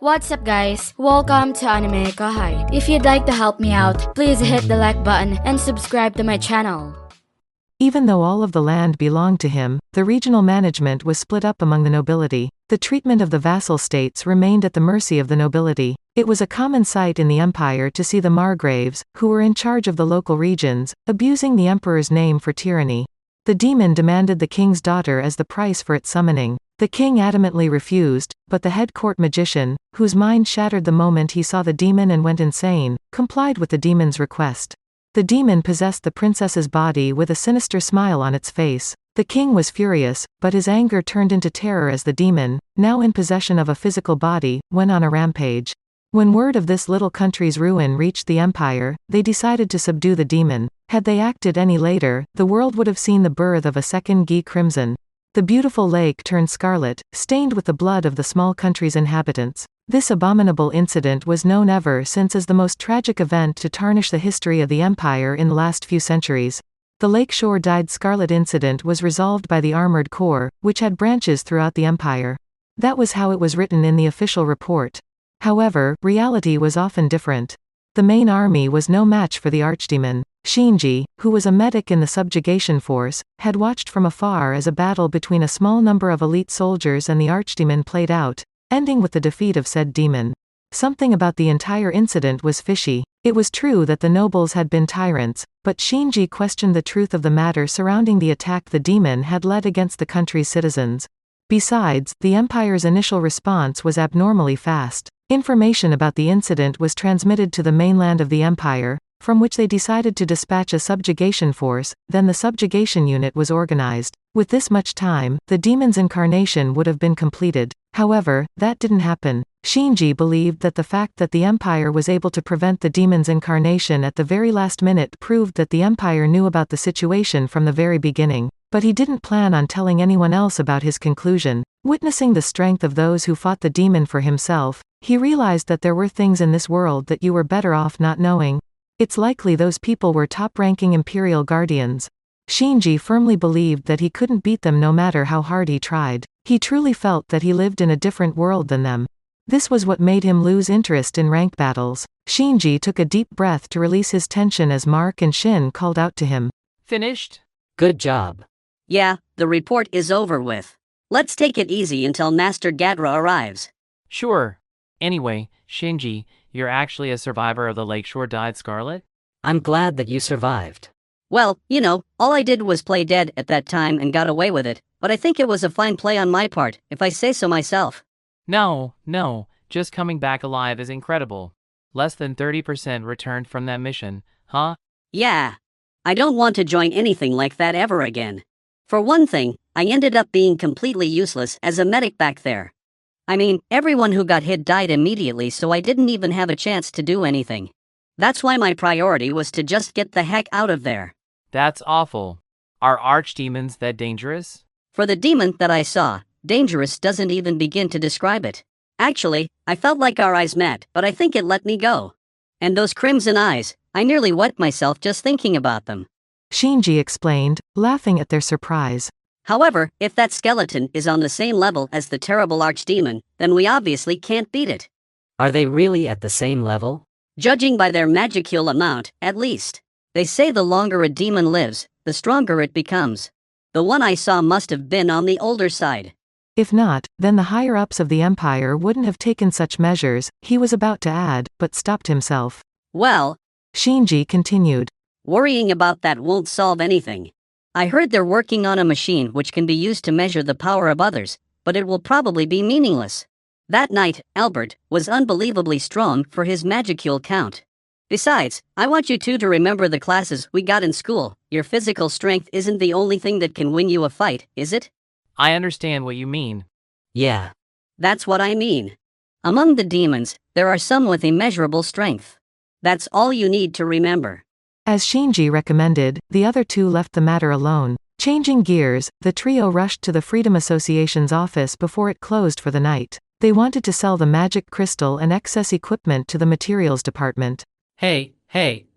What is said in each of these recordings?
What's up guys? Welcome to AnimeKouhai. If you'd like to help me out, please hit the like button and subscribe to my channel. Even though all of the land belonged to him, the regional management was split up among the nobility. The treatment of the vassal states remained at the mercy of the nobility. It was a common sight in the empire to see the margraves, who were in charge of the local regions, abusing the emperor's name for tyranny. The demon demanded the king's daughter as the price for its summoning. The king adamantly refused, but the head court magician, whose mind shattered the moment he saw the demon and went insane, complied with the demon's request. The demon possessed the princess's body with a sinister smile on its face. The king was furious, but his anger turned into terror as the demon, now in possession of a physical body, went on a rampage. When word of this little country's ruin reached the empire, they decided to subdue the demon. Had they acted any later, the world would have seen the birth of a second Gi Crimson. The beautiful lake turned scarlet, stained with the blood of the small country's inhabitants. This abominable incident was known ever since as the most tragic event to tarnish the history of the empire in the last few centuries. The lakeshore dyed scarlet incident was resolved by the armored corps, which had branches throughout the empire. That was how it was written in the official report. However, reality was often different. The main army was no match for the archdemon. Shinji, who was a medic in the subjugation force, had watched from afar as a battle between a small number of elite soldiers and the archdemon played out, ending with the defeat of said demon. Something about the entire incident was fishy. It was true that the nobles had been tyrants, but Shinji questioned the truth of the matter surrounding the attack the demon had led against the country's citizens. Besides, the empire's initial response was abnormally fast. Information about the incident was transmitted to the mainland of the empire, from which they decided to dispatch a subjugation force. Then the subjugation unit was organized. With this much time, the demon's incarnation would have been completed. However, that didn't happen. Shinji believed that the fact that the empire was able to prevent the demon's incarnation at the very last minute proved that the empire knew about the situation from the very beginning. But he didn't plan on telling anyone else about his conclusion. Witnessing the strength of those who fought the demon for himself, he realized that there were things in this world that you were better off not knowing. It's likely those people were top-ranking Imperial Guardians. Shinji firmly believed that he couldn't beat them no matter how hard he tried. He truly felt that he lived in a different world than them. This was what made him lose interest in ranked battles. Shinji took a deep breath to release his tension as Mark and Shin called out to him. Finished? Good job. Yeah, the report is over with. Let's take it easy until Master Gadra arrives. Sure. Anyway, Shinji, you're actually a survivor of the Lakeshore Dyed Scarlet? I'm glad that you survived. Well, all I did was play dead at that time and got away with it, but I think it was a fine play on my part, if I say so myself. No, just coming back alive is incredible. Less than 30% returned from that mission, huh? Yeah. I don't want to join anything like that ever again. For one thing, I ended up being completely useless as a medic back there. I mean, everyone who got hit died immediately, so I didn't even have a chance to do anything. That's why my priority was to just get the heck out of there. That's awful. Are archdemons that dangerous? For the demon that I saw, dangerous doesn't even begin to describe it. Actually, I felt like our eyes met, but I think it let me go. And those crimson eyes, I nearly wet myself just thinking about them. Shinji explained, laughing at their surprise. However, if that skeleton is on the same level as the terrible archdemon, then we obviously can't beat it. Are they really at the same level? Judging by their magicule amount, at least. They say the longer a demon lives, the stronger it becomes. The one I saw must have been on the older side. If not, then the higher-ups of the empire wouldn't have taken such measures, he was about to add, but stopped himself. Well, Shinji continued. Worrying about that won't solve anything. I heard they're working on a machine which can be used to measure the power of others, but it will probably be meaningless. That night, Albert was unbelievably strong for his magicule count. Besides, I want you two to remember the classes we got in school. Your physical strength isn't the only thing that can win you a fight, is it? I understand what you mean. Yeah. That's what I mean. Among the demons, there are some with immeasurable strength. That's all you need to remember. As Shinji recommended, the other two left the matter alone. Changing gears, the trio rushed to the Freedom Association's office before it closed for the night. They wanted to sell the magic crystal and excess equipment to the materials department. Hey,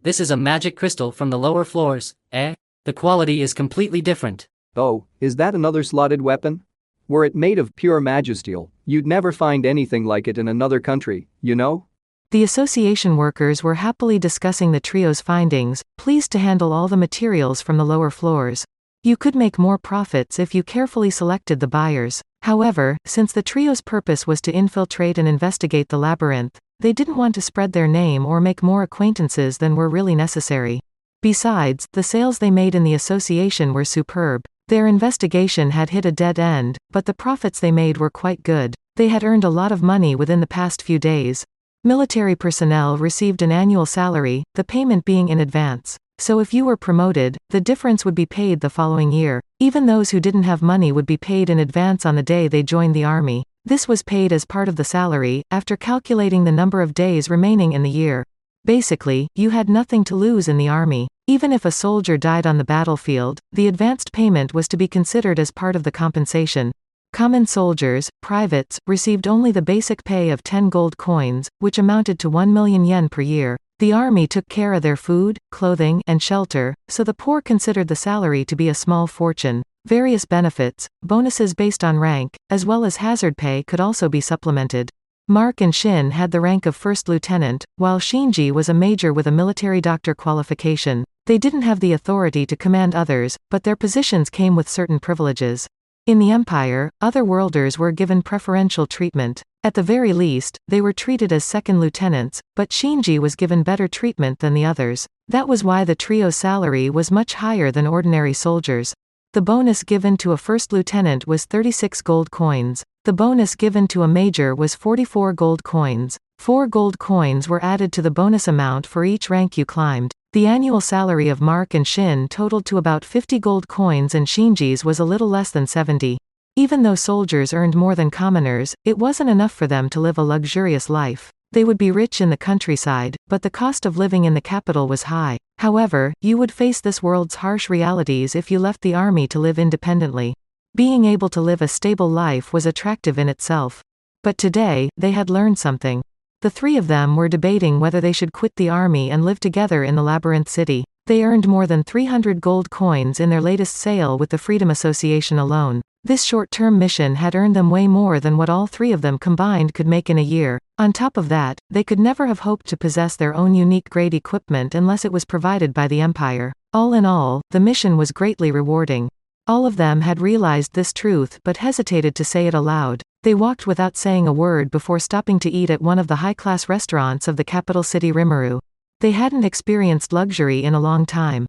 this is a magic crystal from the lower floors, eh? The quality is completely different. Oh, is that another slotted weapon? Were it made of pure magisteel, You'd never find anything like it in another country, you know? The association workers were happily discussing the trio's findings, pleased to handle all the materials from the lower floors. You could make more profits if you carefully selected the buyers. However, since the trio's purpose was to infiltrate and investigate the labyrinth, they didn't want to spread their name or make more acquaintances than were really necessary. Besides, the sales they made in the association were superb. Their investigation had hit a dead end, but the profits they made were quite good. They had earned a lot of money within the past few days. Military personnel received an annual salary, the payment being in advance. So if you were promoted, the difference would be paid the following year. Even those who didn't have money would be paid in advance on the day they joined the army. This was paid as part of the salary, after calculating the number of days remaining in the year. Basically, you had nothing to lose in the army. Even if a soldier died on the battlefield, the advanced payment was to be considered as part of the compensation. Common soldiers, privates, received only the basic pay of 10 gold coins, which amounted to 1 million yen per year. The army took care of their food, clothing, and shelter, so the poor considered the salary to be a small fortune. Various benefits, bonuses based on rank, as well as hazard pay could also be supplemented. Mark and Shin had the rank of first lieutenant, while Shinji was a major with a military doctor qualification. They didn't have the authority to command others, but their positions came with certain privileges. In the Empire, other worlders were given preferential treatment. At the very least, they were treated as second lieutenants, but Shinji was given better treatment than the others. That was why the trio's salary was much higher than ordinary soldiers. The bonus given to a first lieutenant was 36 gold coins. The bonus given to a major was 44 gold coins. 4 gold coins were added to the bonus amount for each rank you climbed. The annual salary of Mark and Shin totaled to about 50 gold coins and Shinji's was a little less than 70. Even though soldiers earned more than commoners, it wasn't enough for them to live a luxurious life. They would be rich in the countryside, but the cost of living in the capital was high. However, you would face this world's harsh realities if you left the army to live independently. Being able to live a stable life was attractive in itself. But today, they had learned something. The three of them were debating whether they should quit the army and live together in the Labyrinth City. They earned more than 300 gold coins in their latest sale with the Freedom Association alone. This short-term mission had earned them way more than what all three of them combined could make in a year. On top of that, they could never have hoped to possess their own unique grade equipment unless it was provided by the Empire. All in all, the mission was greatly rewarding. All of them had realized this truth but hesitated to say it aloud. They walked without saying a word before stopping to eat at one of the high-class restaurants of the capital city Rimuru. They hadn't experienced luxury in a long time.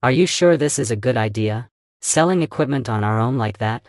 Are you sure this is a good idea? Selling equipment on our own like that?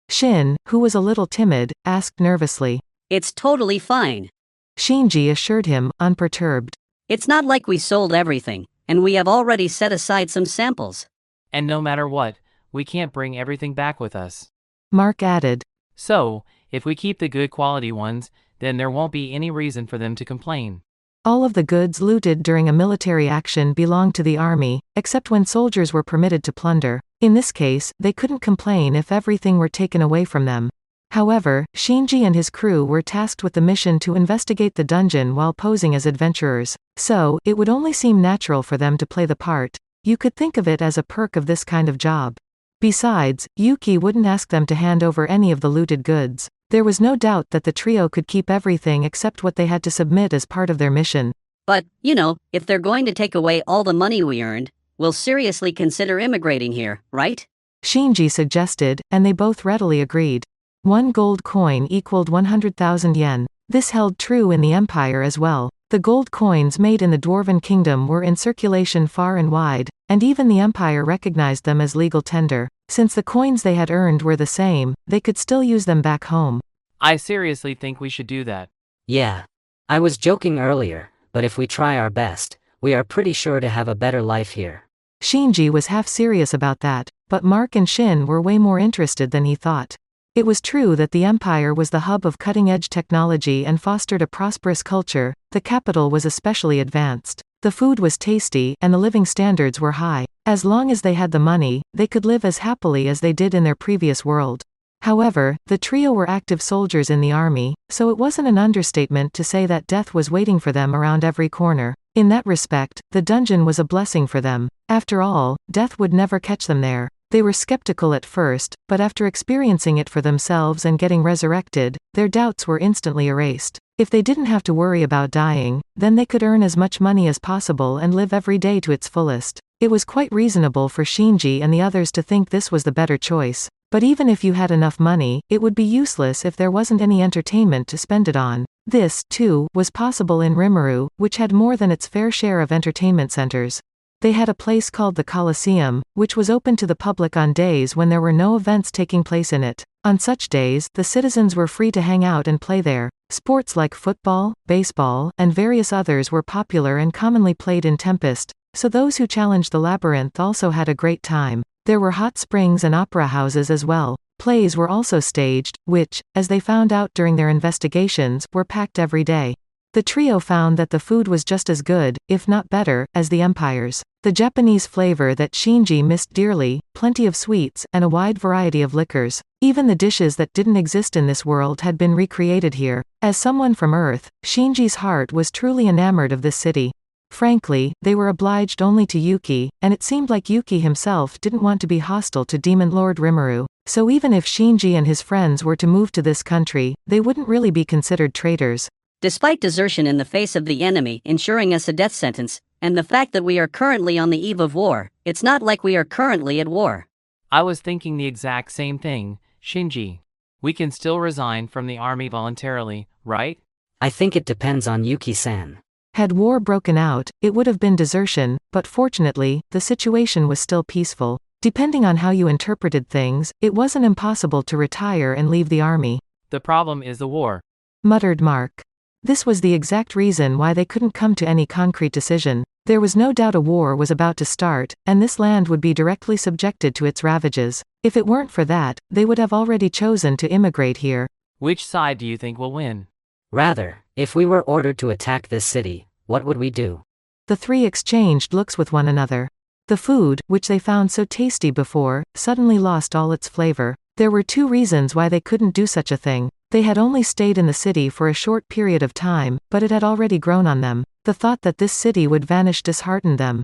Shin, who was a little timid, asked nervously. It's totally fine. Shinji assured him, unperturbed. It's not like we sold everything, and we have already set aside some samples. And no matter what, we can't bring everything back with us. Mark added. So, if we keep the good quality ones, then there won't be any reason for them to complain. All of the goods looted during a military action belonged to the army, except when soldiers were permitted to plunder. In this case, they couldn't complain if everything were taken away from them. However, Shinji and his crew were tasked with the mission to investigate the dungeon while posing as adventurers. So, it would only seem natural for them to play the part. You could think of it as a perk of this kind of job. Besides, Yuki wouldn't ask them to hand over any of the looted goods. There was no doubt that the trio could keep everything except what they had to submit as part of their mission. But, if they're going to take away all the money we earned, we'll seriously consider immigrating here, right? Shinji suggested, and they both readily agreed. 1 gold coin equaled 100,000 yen. This held true in the Empire as well. The gold coins made in the Dwarven Kingdom were in circulation far and wide, and even the Empire recognized them as legal tender. Since the coins they had earned were the same, they could still use them back home. I seriously think we should do that. Yeah. I was joking earlier, but if we try our best, we are pretty sure to have a better life here. Shinji was half serious about that, but Mark and Shin were way more interested than he thought. It was true that the Empire was the hub of cutting-edge technology and fostered a prosperous culture. The capital was especially advanced. The food was tasty, and the living standards were high. As long as they had the money, they could live as happily as they did in their previous world. However, the trio were active soldiers in the army, so it wasn't an understatement to say that death was waiting for them around every corner. In that respect, the dungeon was a blessing for them. After all, death would never catch them there. They were skeptical at first, but after experiencing it for themselves and getting resurrected, their doubts were instantly erased. If they didn't have to worry about dying, then they could earn as much money as possible and live every day to its fullest. It was quite reasonable for Shinji and the others to think this was the better choice. But even if you had enough money, it would be useless if there wasn't any entertainment to spend it on. This, too, was possible in Rimuru, which had more than its fair share of entertainment centers. They had a place called the Colosseum, which was open to the public on days when there were no events taking place in it. On such days, the citizens were free to hang out and play there. Sports like football, baseball, and various others were popular and commonly played in Tempest, so those who challenged the labyrinth also had a great time. There were hot springs and opera houses as well. Plays were also staged, which, as they found out during their investigations, were packed every day. The trio found that the food was just as good, if not better, as the Empire's. The Japanese flavor that Shinji missed dearly, plenty of sweets, and a wide variety of liquors. Even the dishes that didn't exist in this world had been recreated here. As someone from Earth, Shinji's heart was truly enamored of this city. Frankly, they were obliged only to Yuki, and it seemed like Yuki himself didn't want to be hostile to Demon Lord Rimuru. So even if Shinji and his friends were to move to this country, they wouldn't really be considered traitors. Despite desertion in the face of the enemy ensuring us a death sentence, and the fact that we are currently on the eve of war, it's not like we are currently at war. I was thinking the exact same thing, Shinji. We can still resign from the army voluntarily, right? I think it depends on Yuki-san. Had war broken out, it would have been desertion, but fortunately, the situation was still peaceful. Depending on how you interpreted things, it wasn't impossible to retire and leave the army. The problem is the war, muttered Mark. This was the exact reason why they couldn't come to any concrete decision. There was no doubt a war was about to start, and this land would be directly subjected to its ravages. If it weren't for that, they would have already chosen to immigrate here. Which side do you think will win? Rather, if we were ordered to attack this city, what would we do? The three exchanged looks with one another. The food, which they found so tasty before, suddenly lost all its flavor. There were two reasons why they couldn't do such a thing. They had only stayed in the city for a short period of time, but it had already grown on them. The thought that this city would vanish disheartened them.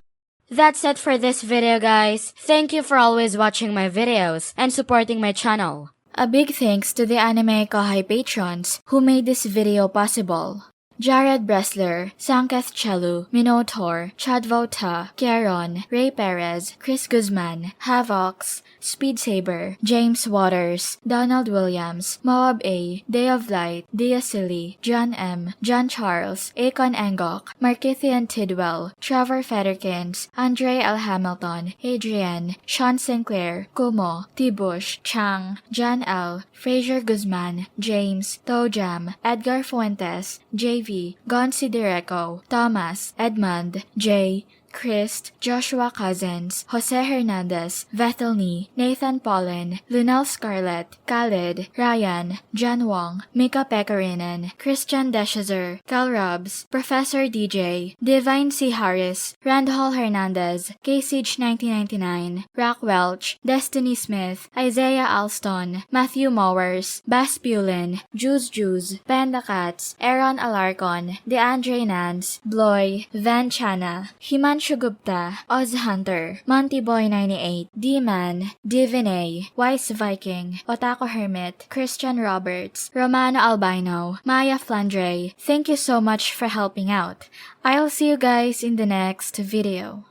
That's it for this video, guys. Thank you for always watching my videos and supporting my channel. A big thanks to the AnimeKouhai patrons who made this video possible. Jared Bressler, Sanketh Chelu, Minotaur, Chadvota, Kieron, Ray Perez, Chris Guzman, Havox, Speed Saber, James Waters, Donald Williams, Moab A, Day of Light, Diasili, John M, John Charles, Akon Angok, Markithian Tidwell, Trevor Federkins, Andre L. Hamilton, Adrian, Sean Sinclair, Kumo, Tibush, Chang, John L, Fraser Guzman, James, Tojam, Edgar Fuentes, JV, Gonsi Direco, Thomas, Edmund, J, Christ, Joshua Cousins, Jose Hernandez, Vethelny, Nathan Paulin, Lunel Scarlett, Khalid, Ryan, John Wong, Mika Pekarinen, Christian Deshazer, Cal Robs, Professor DJ, Divine C. Harris, Randall Hernandez, KCH 1999, Rock Welch, Destiny Smith, Isaiah Alston, Matthew Mowers, Bas Pulin, Juice, Panda Cats, Aaron Alarcon, DeAndre Nance, Bloy, Van Chana, Himanshu Gupta, Oz Hunter, Monty Boy 98, D-Man, Divinay, Wise Viking, Otaku Hermit, Christian Roberts, Romano Albino, Maya Flandre. Thank you so much for helping out. I'll see you guys in the next video.